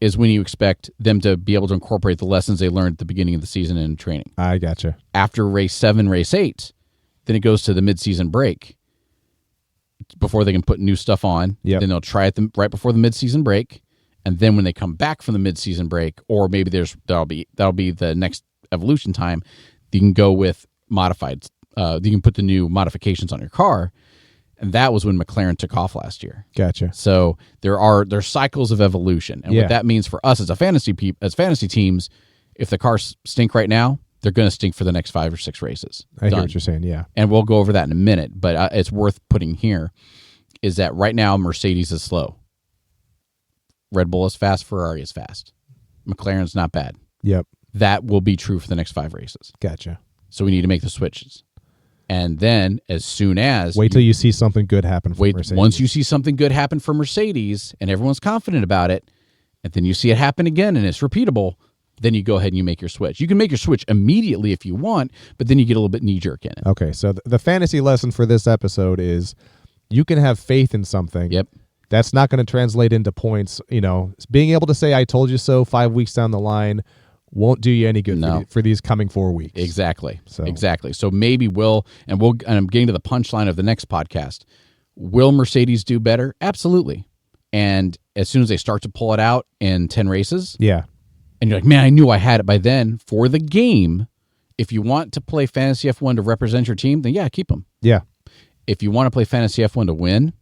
is when you expect them to be able to incorporate the lessons they learned at the beginning of the season in training. I gotcha. After race 7, race 8, then it goes to the mid-season break before they can put new stuff on. Yep. Then they'll try it right before the mid-season break. And then when they come back from the mid-season break, or maybe that'll be the next evolution time, you can go with modified. You can put the new modifications on your car. And that was when McLaren took off last year. Gotcha. So there's cycles of evolution. And what that means for us as fantasy teams, if the cars stink right now, they're going to stink for the next 5 or 6 races. I hear what you're saying, yeah. And we'll go over that in a minute, but it's worth putting here, is that right now Mercedes is slow. Red Bull is fast, Ferrari is fast. McLaren's not bad. Yep. That will be true for the next 5 races. Gotcha. So we need to make the switches. And then as soon as... Wait till you see something good happen for Mercedes. Once you see something good happen for Mercedes and everyone's confident about it, and then you see it happen again and it's repeatable, then you go ahead and you make your switch. You can make your switch immediately if you want, but then you get a little bit knee-jerk in it. Okay, so the fantasy lesson for this episode is you can have faith in something. Yep. That's not going to translate into points. Being able to say, I told you so 5 weeks down the line won't do you any good for these coming 4 weeks. Exactly. Exactly. So maybe and I'm getting to the punchline of the next podcast. Will Mercedes do better? Absolutely. And as soon as they start to pull it out in 10 races, and you're like, man, I knew I had it by then. For the game, if you want to play Fantasy F1 to represent your team, then keep them. Yeah. If you want to play Fantasy F1 to win,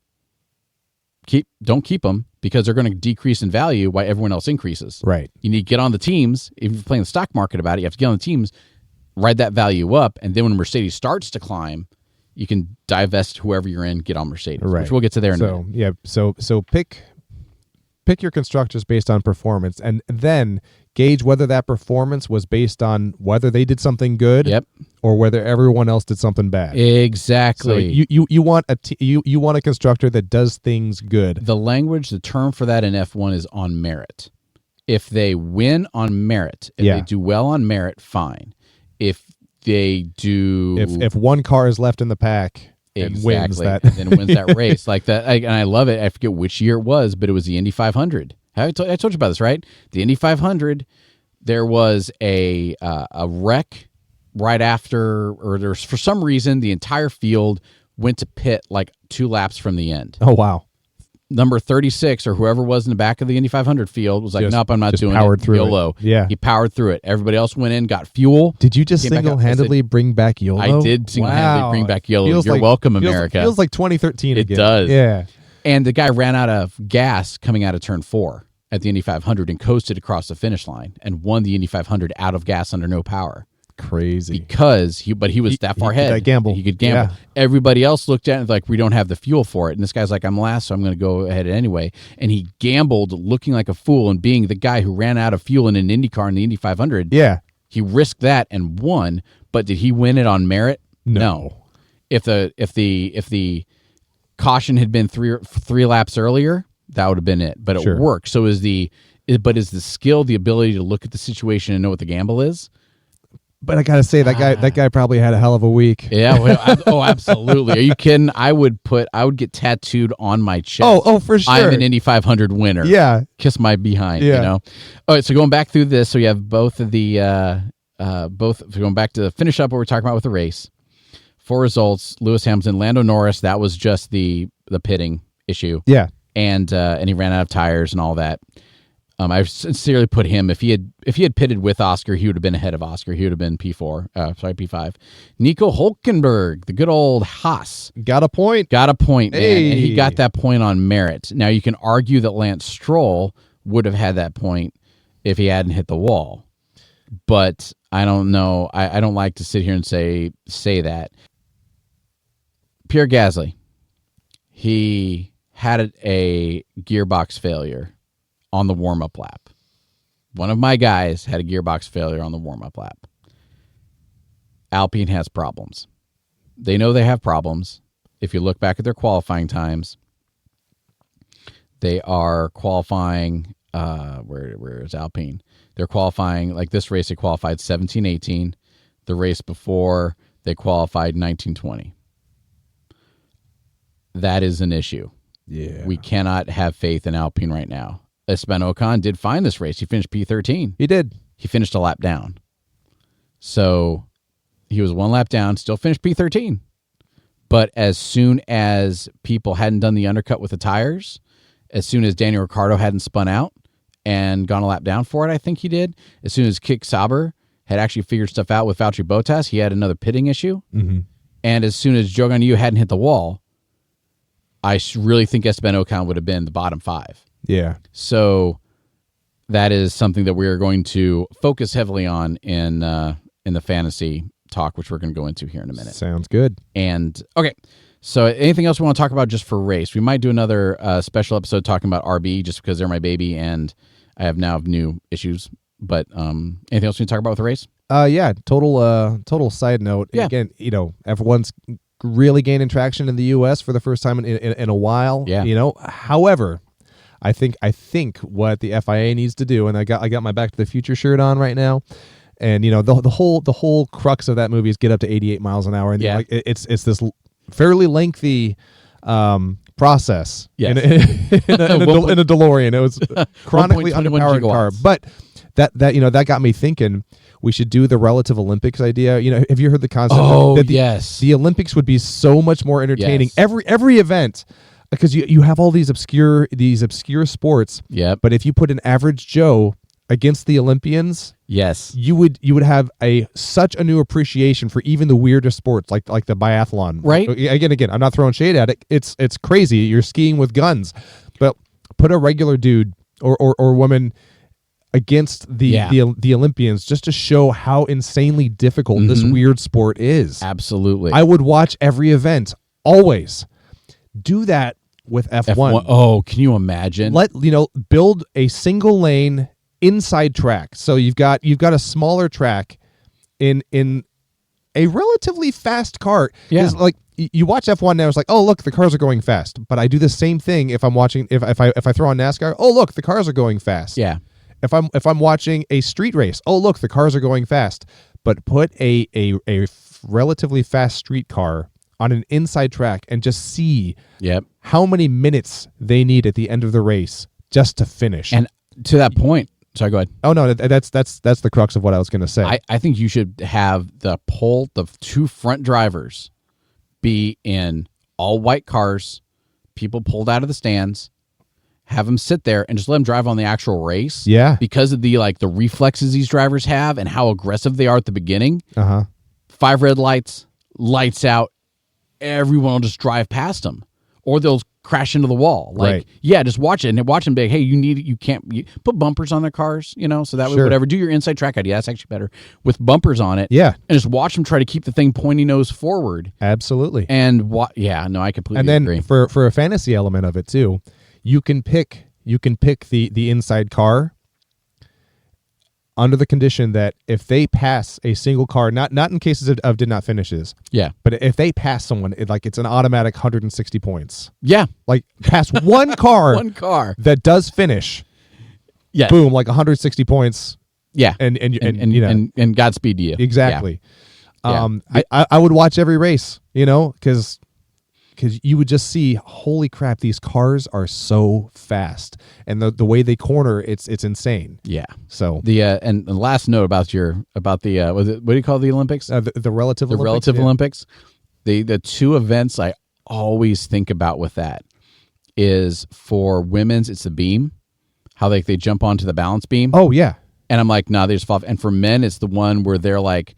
don't keep them, because they're going to decrease in value while everyone else increases. Right. You need to get on the teams. If you're playing the stock market about it, you have to get on the teams, ride that value up, and then when Mercedes starts to climb, you can divest whoever you're in, get on Mercedes, which we'll get to there in a minute. Yeah, so pick your constructors based on performance, and then gauge whether that performance was based on whether they did something good, or whether everyone else did something bad. Exactly. So you want you want a constructor that does things good. The term for that in F1 is on merit. If they win on merit, if they do well on merit, fine. If they do, if one car is left in the pack and wins that, and then wins that race like that, and I love it. I forget which year it was, but it was the Indy 500. I told you about this, right? The Indy 500. There was a wreck right after, or there's for some reason the entire field went to pit like 2 laps from the end. Oh wow! Number 36 or whoever was in the back of the Indy 500 field was like, nope, I'm not doing powered it. Through YOLO. It. Yeah. He powered through it. Everybody else went in, got fuel. Did you just single-handedly bring back YOLO? I did single-handedly bring back YOLO. You're welcome, America. Feels like 2013 again. It does. Yeah. And the guy ran out of gas coming out of turn 4 at the Indy 500 and coasted across the finish line and won the Indy 500 out of gas under no power. Crazy. Because he was that far ahead. He could gamble. He could gamble. Yeah. Everybody else looked at it like, we don't have the fuel for it. And this guy's like, I'm last, so I'm going to go ahead anyway. And he gambled looking like a fool and being the guy who ran out of fuel in an Indy car in the Indy 500. Yeah. He risked that and won, but did he win it on merit? No. If the caution had been three laps earlier, that would have been it. But it worked. So is the skill, the ability to look at the situation and know what the gamble is? But I gotta say that guy probably had a hell of a week. Yeah. Well, absolutely. Are you kidding? I would get tattooed on my chest. Oh, for sure. I'm an Indy 500 winner. Yeah. Kiss my behind. Yeah. You know. All right. So going back through this, so you have both of the going back to finish up what we're talking about with the race. 4 results: Lewis Hamilton, Lando Norris. That was just the pitting issue. Yeah. And he ran out of tires and all that. I sincerely put him, if he had pitted with Oscar, he would have been ahead of Oscar. He would have been P5. Nico Hulkenberg, the good old Haas. Got a point, man. And he got that point on merit. Now, you can argue that Lance Stroll would have had that point if he hadn't hit the wall. But I don't know. I don't like to sit here and say that. Pierre Gasly, he had a gearbox failure on the warm-up lap. One of my guys had a gearbox failure on the warm-up lap. Alpine has problems. They know they have problems. If you look back at their qualifying times, they are qualifying, where is Alpine? They're qualifying, like this race, they qualified 17-18. The race before, they qualified 19-20. That is an issue. Yeah. We cannot have faith in Alpine right now. Esteban Ocon did fine this race. He finished P13. He did. He finished a lap down. So he was 1 lap down, still finished P13. But as soon as people hadn't done the undercut with the tires, as soon as Daniel Ricciardo hadn't spun out and gone a lap down for it, I think he did, as soon as Kik Sauber had actually figured stuff out with Valtteri Bottas, he had another pitting issue. Mm-hmm. And as soon as Zhou Guanyu hadn't hit the wall, I really think Esteban Ocon would have been the bottom 5. Yeah. So that is something that we are going to focus heavily on in the fantasy talk, which we're going to go into here in a minute. Sounds good. And okay, so anything else we want to talk about just for race? We might do another special episode talking about RB just because they're my baby and I have now new issues. But anything else we can talk about with the race? Yeah. Total side note. Yeah. Again, F1's really gaining traction in the U.S. for the first time in a while. Yeah. However, I think what the FIA needs to do, and I got my Back to the Future shirt on right now, and the whole crux of that movie is get up to 88 miles an hour, and it's this fairly lengthy process in a DeLorean. It was chronically underpowered car, but that got me thinking. We should do the relative Olympics idea. Have you heard the concept? Yes. The Olympics would be so much more entertaining. Yes. Every event, because you have all these obscure sports. Yeah. But if you put an average Joe against the Olympians, yes, you would have such a new appreciation for even the weirdest sports like the biathlon. Right. Again, I'm not throwing shade at it. It's crazy. You're skiing with guns, but put a regular dude or woman against the Olympians just to show how insanely difficult this weird sport is. Absolutely. I would watch every event always. Do that with F1. Oh, can you imagine? Build a single lane inside track. So you've got a smaller track in a relatively fast kart. Yeah. Like you watch F1 now, it's like, oh look, the cars are going fast. But I do the same thing if I'm watching if I throw on NASCAR. Oh look, the cars are going fast. Yeah. if I'm watching a street race, oh look, the cars are going fast, but put a relatively fast street car on an inside track and just see how many minutes they need at the end of the race just to finish. And to that point, sorry, go ahead. Oh no, that's the crux of what I was going to say. I think you should have the 2 front drivers be in all white cars, people pulled out of the stands, have them sit there and just let them drive on the actual race. Yeah. Because of the reflexes these drivers have and how aggressive they are at the beginning. 5 red lights, lights out, everyone will just drive past them. Or they'll crash into the wall. Right. Yeah, just watch it and watch them be like, hey, you can't put bumpers on their cars, so that way whatever. Do your inside track idea. That's actually better with bumpers on it. Yeah. And just watch them try to keep the thing pointy nose forward. Absolutely. And I completely agree. And then for a fantasy element of it too, you can pick the inside car under the condition that if they pass a single car, not in cases of did not finishes. Yeah. But if they pass someone, it's an automatic 160 points. Yeah. Like pass one car. One car. That does finish. Yeah. Boom, like 160 points. Yeah. And Godspeed to you. Exactly. Yeah. I would watch every race, because you would just see, holy crap, these cars are so fast, and the way they corner, it's insane. Yeah. So and the last note about the what do you call the Olympics? The relative Olympics. Relative Olympics. The 2 events I always think about with that is for women's, it's the beam, how they jump onto the balance beam. Oh yeah. And I'm like, nah, they just fall. And for men, it's the one where they're like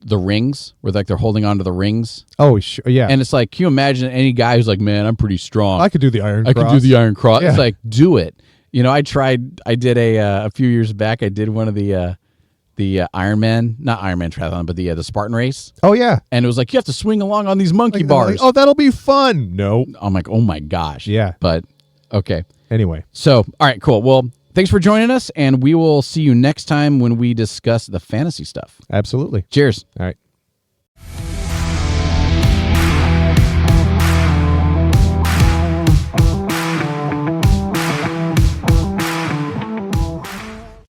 the rings, where they're holding onto the rings. Oh, sure, yeah. And it's like, can you imagine any guy who's like, man, I'm pretty strong. I could do the Iron Cross. I could do the Iron Cross. Yeah. It's like, do it. I did a few years back. I did one of the Ironman, not Ironman triathlon, but the Spartan race. Oh yeah. And it was like, you have to swing along on these monkey bars. Oh, that'll be fun. No. I'm like, oh my gosh. Yeah. But okay. Anyway. So, all right, cool. Well, thanks for joining us, and we will see you next time when we discuss the fantasy stuff. Absolutely. Cheers. All right.